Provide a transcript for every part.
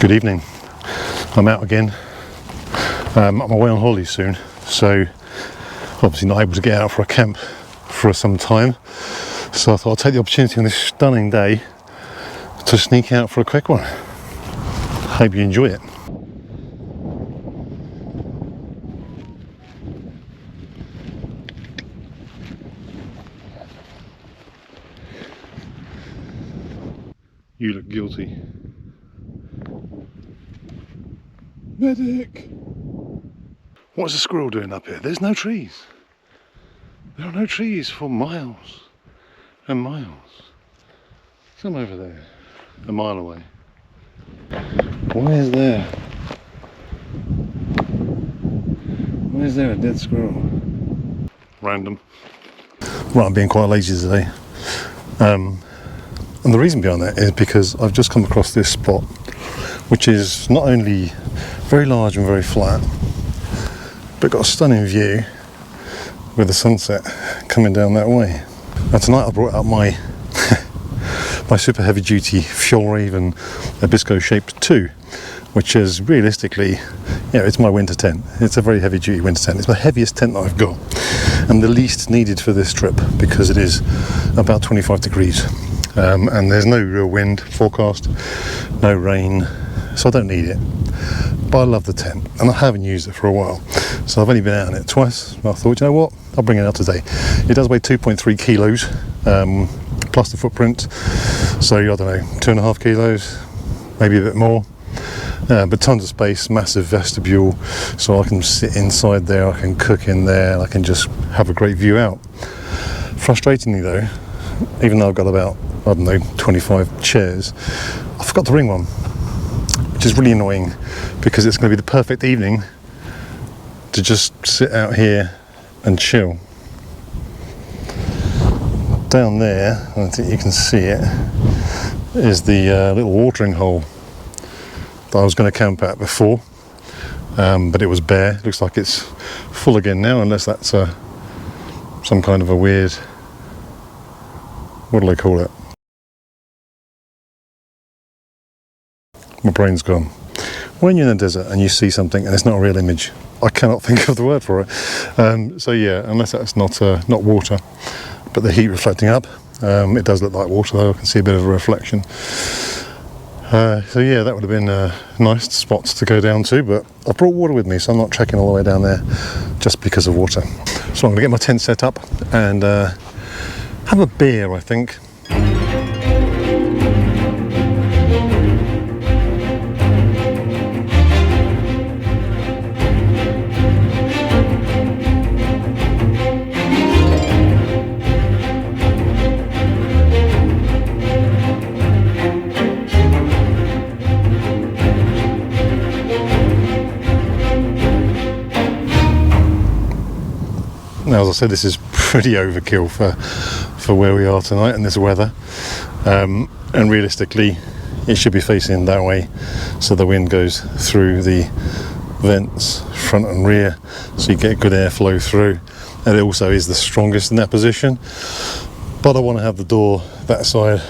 Good evening. I'm out again. I'm away on holiday soon, so obviously not able to get out for a camp for some time. So I thought I'd take the opportunity on this stunning day to sneak out for a quick one. Hope you enjoy it. You look guilty. Medic! What's a squirrel doing up here? There's no trees. There are no trees for miles and miles. Some over there, a mile away. Where's there? Where's there a dead squirrel? Random. Right, I'm being quite lazy today. And the reason behind that is because I've just come across this spot, which is not only very large and very flat, but got a stunning view with the sunset coming down that way. Now tonight I brought out my my super heavy duty Fjallraven Abisko Shape 2, which is realistically, it's my winter tent. It's a very heavy duty winter tent. It's the heaviest tent that I've got and the least needed for this trip because it is about 25 degrees and there's no real wind forecast, no rain, so I don't need it. But I love the tent and I haven't used it for a while, so I've only been out in it twice. I thought, you know what, I'll bring it out today. It does weigh 2.3 kilos plus the footprint, so I don't know, 2.5 kilos, maybe a bit more, but tons of space, massive vestibule, so I can sit inside there, I can cook in there, I can just have a great view out. Frustratingly though, even though I've got about, 25 chairs, I forgot to bring one, which is really annoying because it's going to be the perfect evening to just sit out here and chill. Down there, I don't think you can see it, is the little watering hole that I was going to camp at before, but it was bare. It looks like it's full again now, unless that's some kind of a weird, what do they call it? My brain's gone. When you're in the desert and you see something and it's not a real image, I cannot think of the word for it. So yeah, unless that's not water, but the heat reflecting up, it does look like water though. I can see a bit of a reflection. So yeah, that would have been a nice spot to go down to, but I brought water with me, so I'm not trekking all the way down there just because of water. So I'm going to get my tent set up and have a beer, I think. Now, as I said, this is pretty overkill for where we are tonight and this weather, and realistically it should be facing that way so the wind goes through the vents front and rear, so you get good airflow through, and it also is the strongest in that position. But I want to have the door that side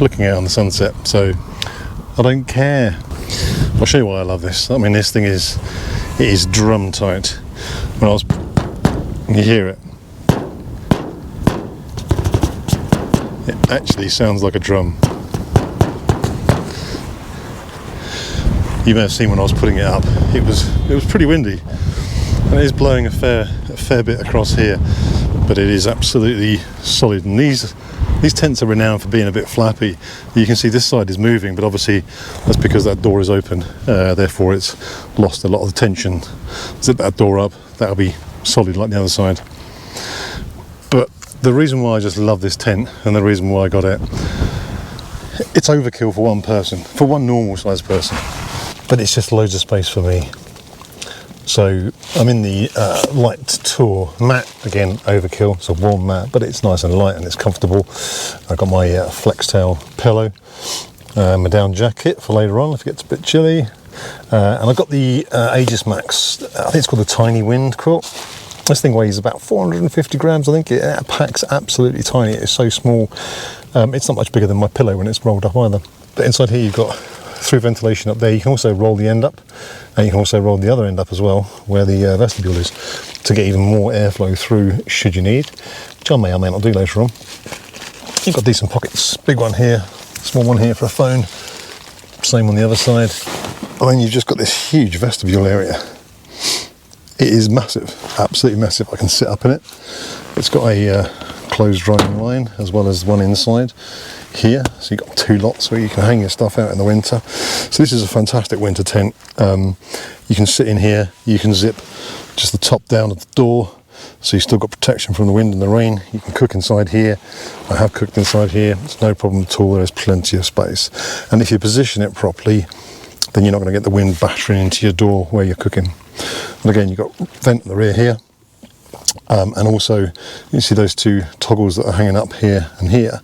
looking out on the sunset, so I don't care. I'll show you why I love this. I mean, this thing is drum tight. When I was, you hear it. It actually sounds like a drum. You may have seen when I was putting it up, it was pretty windy, and it is blowing a fair bit across here, but it is absolutely solid. And these tents are renowned for being a bit flappy. You can see this side is moving, but obviously that's because that door is open, therefore it's lost a lot of the tension. Zip that door up, that'll be solid like the other side. But the reason why I just love this tent, and the reason why I got it, it's overkill for one person, for one normal sized person, but it's just loads of space for me. So I'm in the light tour mat, again overkill, it's a warm mat, but it's nice and light and it's comfortable. I've got my flex tail pillow, my down jacket for later on if it gets a bit chilly, and I've got the Aegis Max, I think it's called the Tiny Wind quilt. This thing weighs about 450 grams, I think. It packs absolutely tiny. It's so small. It's not much bigger than my pillow when it's rolled up either. But inside here you've got through ventilation up there. You can also roll the end up, and you can also roll the other end up as well, where the vestibule is, to get even more airflow through should you need, which I may or may not do later on. You've got decent pockets, big one here, small one here for a phone, same on the other side, and then you've just got this huge vestibule area. It is massive, absolutely massive. I can sit up in it. It's got a closed drying line as well as one inside here, so you've got two lots where you can hang your stuff out in the winter. So this is a fantastic winter tent. You can sit in here, you can zip just the top down of the door, so you've still got protection from the wind and the rain. You can cook inside here. I have cooked inside here, it's no problem at all. There's plenty of space, and if you position it properly, then you're not going to get the wind battering into your door where you're cooking. And again, you've got vent in the rear here, and also you see those two toggles that are hanging up here and here.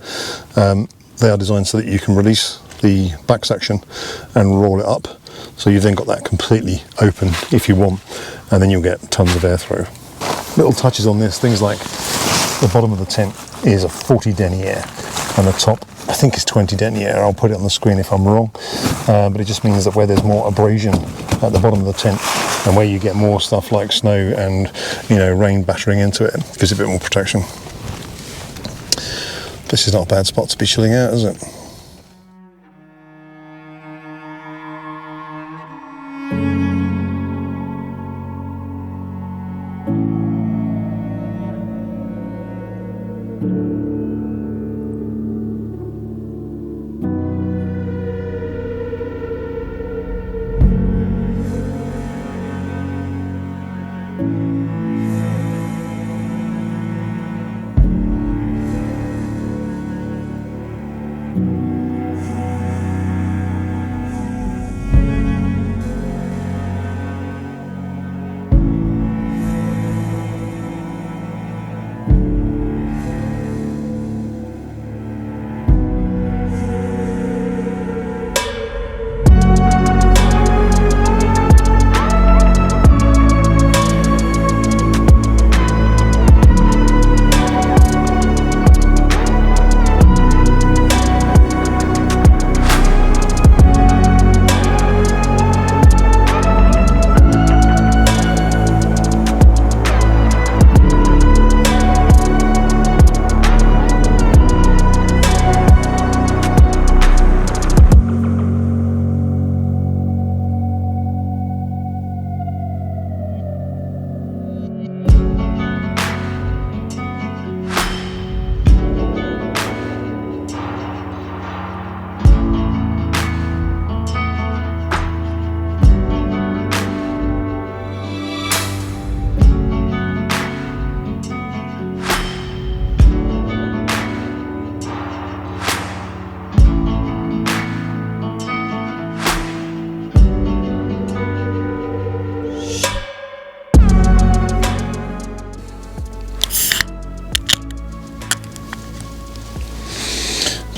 They are designed so that you can release the back section and roll it up, so you've then got that completely open if you want, and then you'll get tons of airflow. Little touches on this, things like the bottom of the tent is a 40 denier and the top I think is 20 denier. I'll put it on the screen if I'm wrong, but it just means that where there's more abrasion at the bottom of the tent and where you get more stuff like snow and rain battering into it, gives it a bit more protection. This is not a bad spot to be chilling out, is it?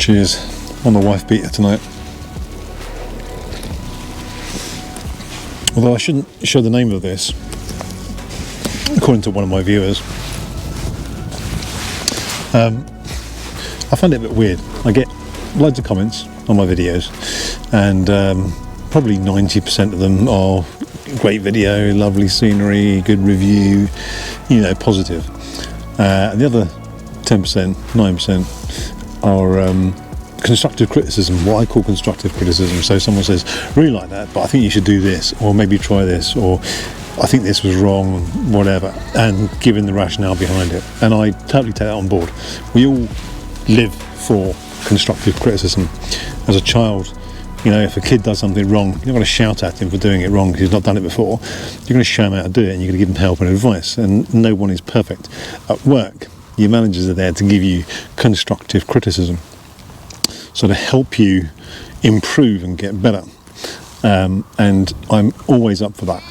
Cheers on the wife beater tonight. Although I shouldn't show the name of this, according to one of my viewers. I find it a bit weird. I get loads of comments on my videos, and probably 90% of them are great video, lovely scenery, good review, positive. And the other 10%, 9% are constructive criticism, what I call constructive criticism. So someone says, really like that, but I think you should do this, or maybe try this, or I think this was wrong, whatever, and giving the rationale behind it. And I totally take that on board. We all live for constructive criticism. As a child, if a kid does something wrong, you're not going to shout at him for doing it wrong because he's not done it before. You're going to show him how to do it, and you're going to give him help and advice. And no one is perfect. At work, your managers are there to give you constructive criticism, so to help you improve and get better. And I'm always up for that.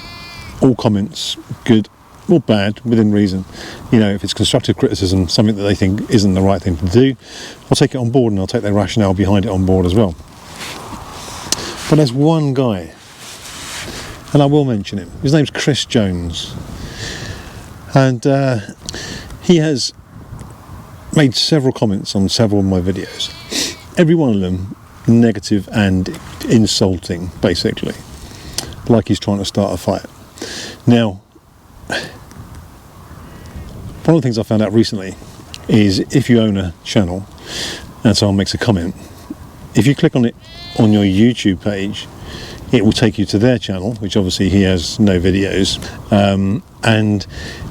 All comments, good or bad, within reason. If it's constructive criticism, something that they think isn't the right thing to do, I'll take it on board, and I'll take their rationale behind it on board as well. But there's one guy, and I will mention him. His name's Chris Jones, and he has made several comments on several of my videos. Every one of them negative and insulting, basically, like he's trying to start a fight. Now, one of the things I found out recently is if you own a channel and someone makes a comment, if you click on it on your YouTube page, it will take you to their channel, which obviously he has no videos, and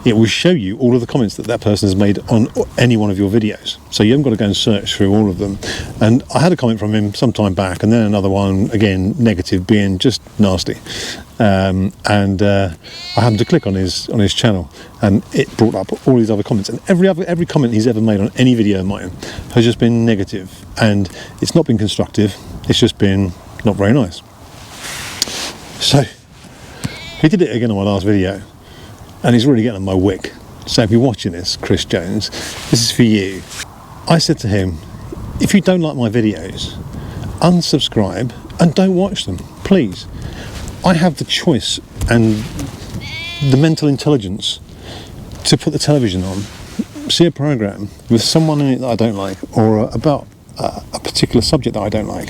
it will show you all of the comments that person has made on any one of your videos. So you haven't got to go and search through all of them. And I had a comment from him some time back, and then another one, again, negative, being just nasty. I happened to click on his channel, and it brought up all these other comments. And every comment he's ever made on any video of mine has just been negative, and it's not been constructive. It's just been not very nice. So he did it again on my last video, and he's really getting on my wick. So if you're watching this, Chris Jones, this is for you. I said to him, if you don't like my videos, unsubscribe and don't watch them, please. I have the choice and the mental intelligence to put the television on, see a program with someone in it that I don't like, or about a particular subject that I don't like,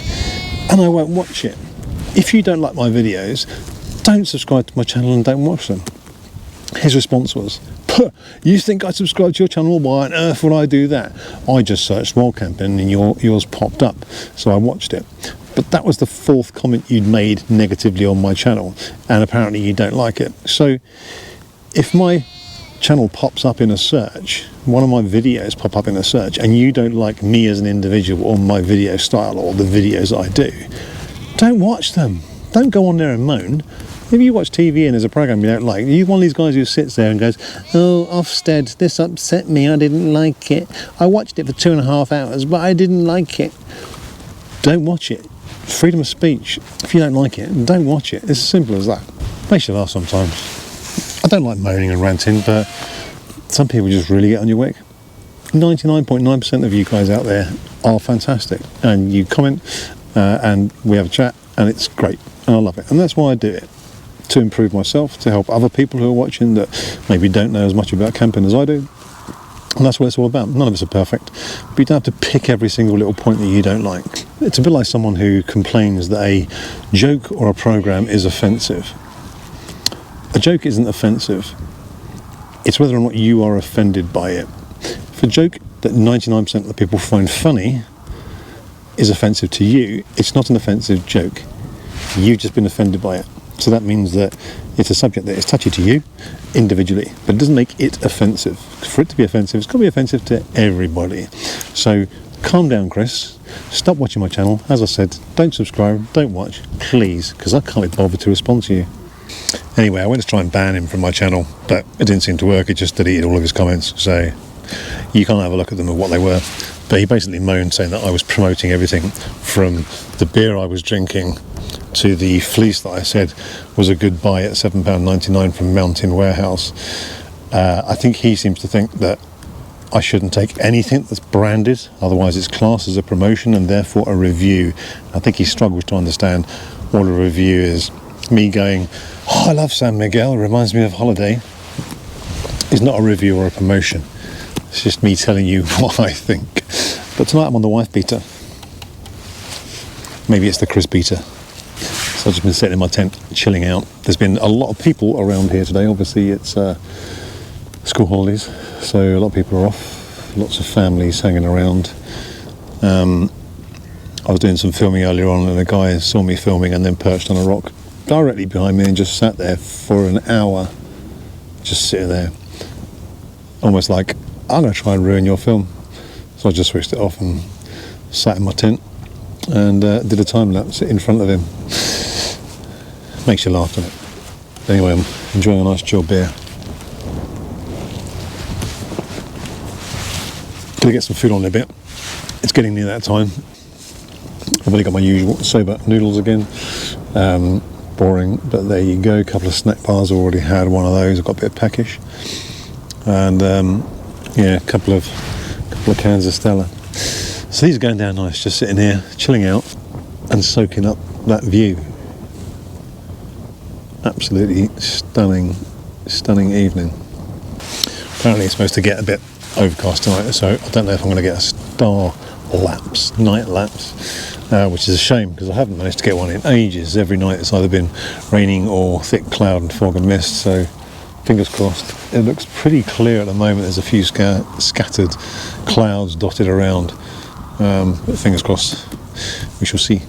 and I won't watch it. If you don't like my videos, don't subscribe to my channel and don't watch them. His response was, you think I subscribe to your channel? Why on earth would I do that? I just searched wild camping and yours popped up, so I watched it. But that was the fourth comment you'd made negatively on my channel, and apparently you don't like it. So if my channel pops up in a search, one of my videos pop up in a search, and you don't like me as an individual or my video style or the videos I do, don't watch them. Don't go on there and moan. If you watch TV and there's a program you don't like, you're one of these guys who sits there and goes, oh, Ofsted, this upset me, I didn't like it. I watched it for 2.5 hours, but I didn't like it. Don't watch it. Freedom of speech. If you don't like it, don't watch it. It's as simple as that. Makes you laugh sometimes. I don't like moaning and ranting, but some people just really get on your wick. 99.9% of you guys out there are fantastic, and you comment, and we have a chat, and it's great, and I love it. And that's why I do it, to improve myself, to help other people who are watching that maybe don't know as much about camping as I do. And that's what it's all about. None of us are perfect, but you don't have to pick every single little point that you don't like. It's a bit like someone who complains that a joke or a program is offensive. A joke isn't offensive. It's whether or not you are offended by it. If a joke that 99% of the people find funny is offensive to you, it's not an offensive joke. You've just been offended by it. So that means that it's a subject that is touchy to you individually, but it doesn't make it offensive. For it to be offensive, it's got to be offensive to everybody. So calm down, Chris. Stop watching my channel. As I said, don't subscribe, don't watch, please, because I can't be bothered to respond to you. Anyway, I went to try and ban him from my channel, but it didn't seem to work. It just deleted all of his comments, so you can't have a look at them of what they were. But he basically moaned, saying that I was promoting everything from the beer I was drinking to the fleece that I said was a good buy at £7.99 from Mountain Warehouse. I think he seems to think that I shouldn't take anything that's branded, otherwise it's classed as a promotion and therefore a review. I think he struggles to understand what a review is. Me going, oh, I love San Miguel, it reminds me of holiday, is not a review or a promotion. It's just me telling you what I think. But tonight I'm on the wife beater. Maybe it's the Chris beater. So I've just been sitting in my tent, chilling out. There's been a lot of people around here today. Obviously it's school holidays, so a lot of people are off. Lots of families hanging around. I was doing some filming earlier on, and a guy saw me filming and then perched on a rock directly behind me and just sat there for an hour, just sitting there, almost like, I'm going to try and ruin your film. So I just switched it off and sat in my tent and did a time lapse in front of him. Makes you laugh, doesn't it? Anyway, I'm enjoying a nice chilled beer. Gonna get some food on in a bit. It's getting near that time. I've only got my usual soba noodles again. Boring, but there you go. A couple of snack bars. Already had one of those. I've got a bit of peckish, and yeah, a couple of cans of Stella. So these are going down nice. Just sitting here, chilling out, and soaking up that view. Absolutely stunning evening. Apparently, it's supposed to get a bit overcast tonight, so I don't know if I'm going to get a star night lapse, which is a shame because I haven't managed to get one in ages. Every night it's either been raining or thick cloud and fog and mist, so fingers crossed. It looks pretty clear at the moment. There's a few scattered clouds dotted around, but fingers crossed, we shall see.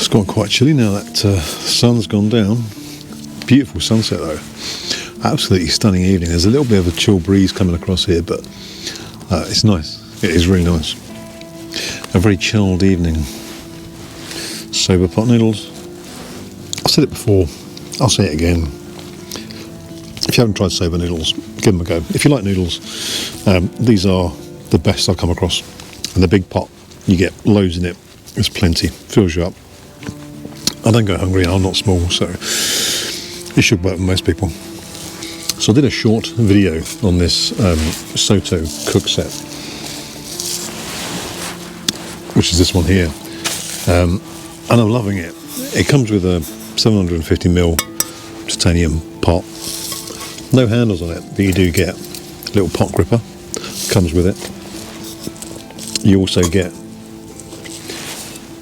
It's got quite chilly now that sun's gone down. Beautiful sunset though. Absolutely stunning evening. There's a little bit of a chill breeze coming across here, but it's nice. It is really nice. A very chilled evening. Soba pot noodles. I've said it before, I'll say it again. If you haven't tried soba noodles, give them a go. If you like noodles, these are the best I've come across. And the big pot, you get loads in it. There's plenty, fills you up. I don't go hungry and I'm not small, so it should work for most people. So I did a short video on this Soto cookset, which is this one here, and I'm loving it. It comes with a 750ml titanium pot, no handles on it, but you do get a little pot gripper, comes with it. You also get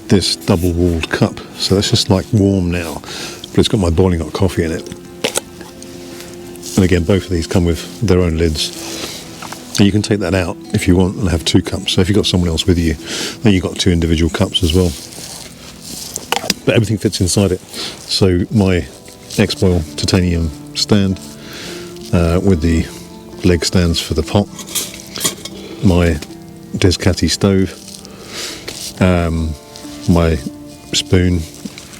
this double-walled cup, so that's just like warm now, but it's got my boiling hot coffee in it. And again, both of these come with their own lids, and you can take that out if you want and have 2 cups. So if you've got someone else with you, then you've got 2 individual cups as well, but everything fits inside it. So my X-Boil titanium stand with the leg stands for the pot, my Descati stove, my spoon,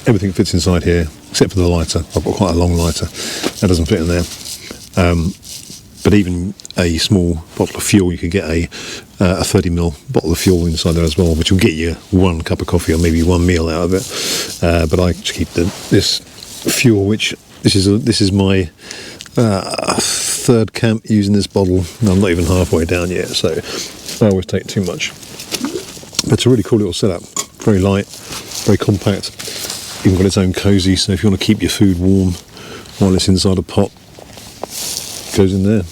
everything fits inside here except for the lighter. I've got quite a long lighter, that doesn't fit in there. But even a small bottle of fuel, you could get a 30ml bottle of fuel inside there as well, which will get you 1 cup of coffee or maybe 1 meal out of it. But I just keep this fuel, which this is my 3rd camp using this bottle, and I'm not even halfway down yet, so I always take too much. But it's a really cool little setup. Very light, very compact, even got its own cosy, so if you want to keep your food warm while it's inside a pot, it goes in there.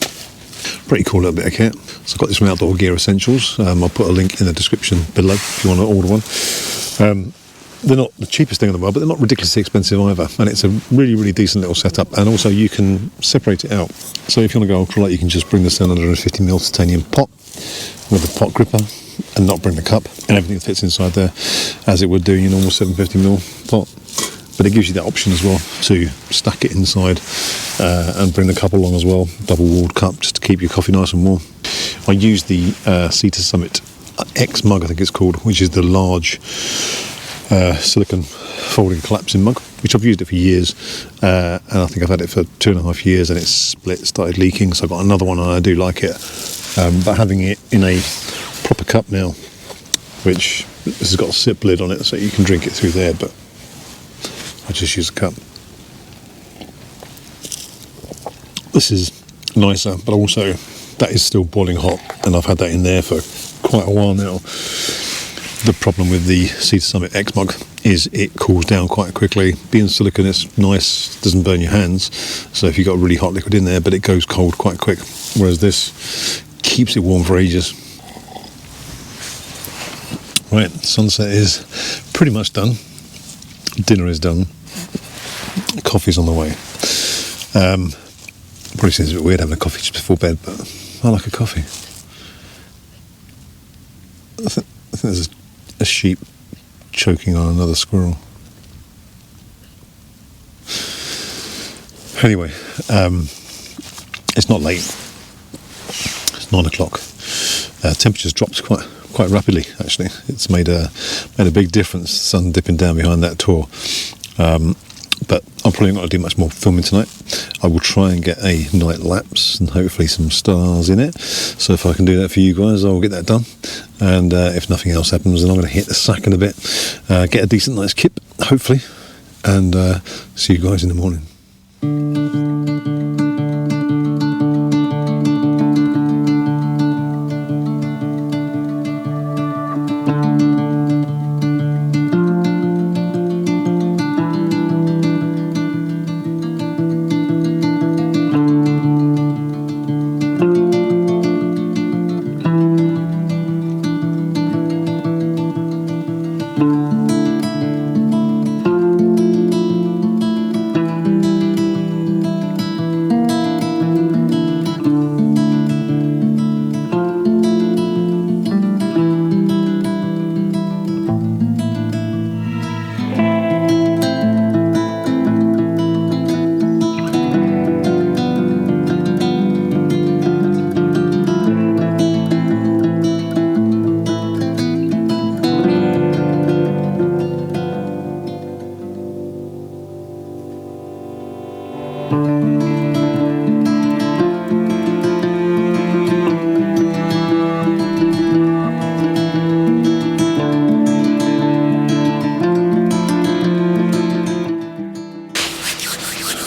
Pretty cool little bit of kit. So I've got this from Outdoor Gear Essentials. I'll put a link in the description below if you want to order one. They're not the cheapest thing in the world, but they're not ridiculously expensive either, and it's a really, really decent little setup, and also you can separate it out. So if you want to go ultralight, you can just bring the 750ml titanium pot with a pot gripper and not bring the cup, and everything fits inside there as it would do in your normal 750ml pot. But it gives you that option as well to stack it inside and bring the cup along as well, double-walled cup, just to keep your coffee nice and warm. I use the Soto Summit X mug, I think it's called, which is the large silicone folding collapsing mug, which I've used it for years, and I think I've had it for 2.5 years, and it's split, started leaking, so I've got another one and I do like it. But having it in a proper cup now, which this has got a sip lid on it, so you can drink it through there, but I just use a cup. This is nicer, but also that is still boiling hot, and I've had that in there for quite a while now. The problem with the Soto Summit X mug is it cools down quite quickly. Being silicone, it's nice, doesn't burn your hands, so if you've got really hot liquid in there, but it goes cold quite quick, whereas this keeps it warm for ages. Right, sunset is pretty much done. Dinner is done. Coffee's on the way. Probably seems a bit weird having a coffee just before bed, but I like a coffee. I think there's a sheep choking on another squirrel. Anyway, it's not late. It's 9 o'clock. Temperatures dropped quite rapidly, actually. It's made a big difference, the sun dipping down behind that tor. But I'm probably not going to do much more filming tonight. I will try and get a night lapse and hopefully some stars in it. So if I can do that for you guys, I'll get that done. And if nothing else happens, then I'm going to hit the sack in a bit, get a decent night's kip, hopefully, and see you guys in the morning.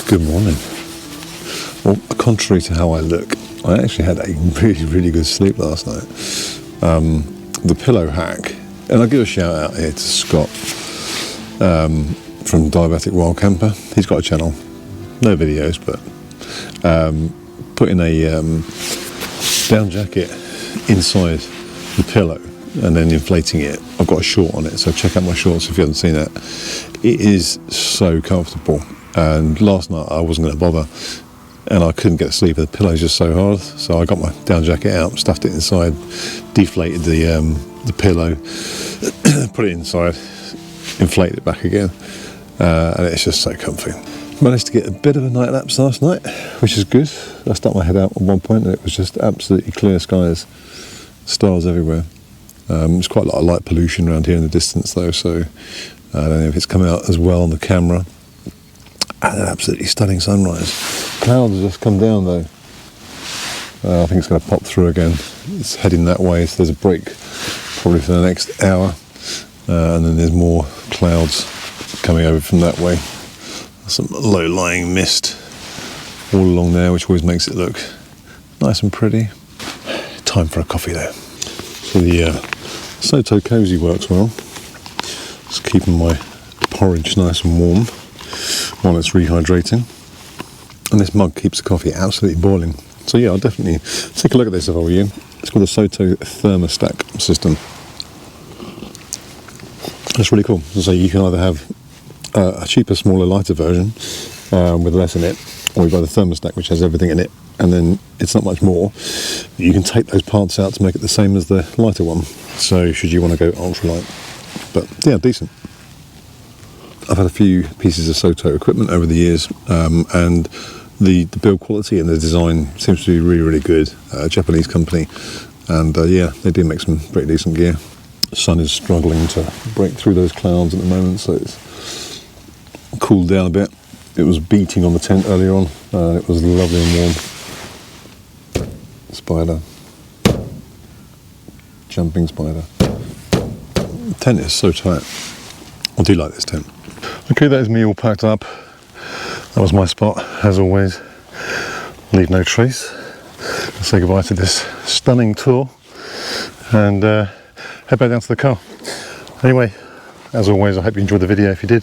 Good morning. Well, contrary to how I look, I actually had a really, really good sleep last night. The pillow hack, and I'll give a shout out here to Scott from Diabetic Wild Camper. He's got a channel, no videos, but putting a down jacket inside the pillow and then inflating it. I've got a short on it, so check out my shorts if you haven't seen that. It is so comfortable. And last night I wasn't going to bother, and I couldn't get to sleep. The pillow's just so hard, so I got my down jacket out, stuffed it inside, deflated the pillow, put it inside, inflated it back again, and it's just so comfy. Managed to get a bit of a night lapse last night, which is good. I stuck my head out at one point and it was just absolutely clear skies, stars everywhere. There's quite a lot of light pollution around here in the distance though, so I don't know if it's come out as well on the camera. And an absolutely stunning sunrise. Clouds have just come down though. I think it's going to pop through again. It's heading that way, so there's a break probably for the next hour. And then there's more clouds coming over from that way. Some low-lying mist all along there, which always makes it look nice and pretty. Time for a coffee though. So the Soto Cozy works well. Just keeping my porridge nice and warm while it's rehydrating, and this mug keeps the coffee absolutely boiling. So yeah, I'll definitely take a look at this if I were you. It's called the Soto Thermostack system. It's really cool. So you can either have a cheaper, smaller, lighter version with less in it, or you've got the Thermostack which has everything in it, and then it's not much more. You can take those parts out to make it the same as the lighter one, so should you want to go ultralight. But yeah, decent. I've had a few pieces of Soto equipment over the years, and the build quality and the design seems to be really, really good. A Japanese company, and yeah, they do make some pretty decent gear. The sun is struggling to break through those clouds at the moment, so it's cooled down a bit. It was beating on the tent earlier on. It was lovely and warm. Spider. Jumping spider. The tent is so tight. I do like this tent. Okay, that is me all packed up. That was my spot, as always. Leave no trace. I'll say goodbye to this stunning tour and head back down to the car. Anyway, as always, I hope you enjoyed the video. If you did,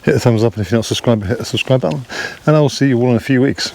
hit the thumbs up, and if you're not subscribed, hit the subscribe button. And I will see you all in a few weeks.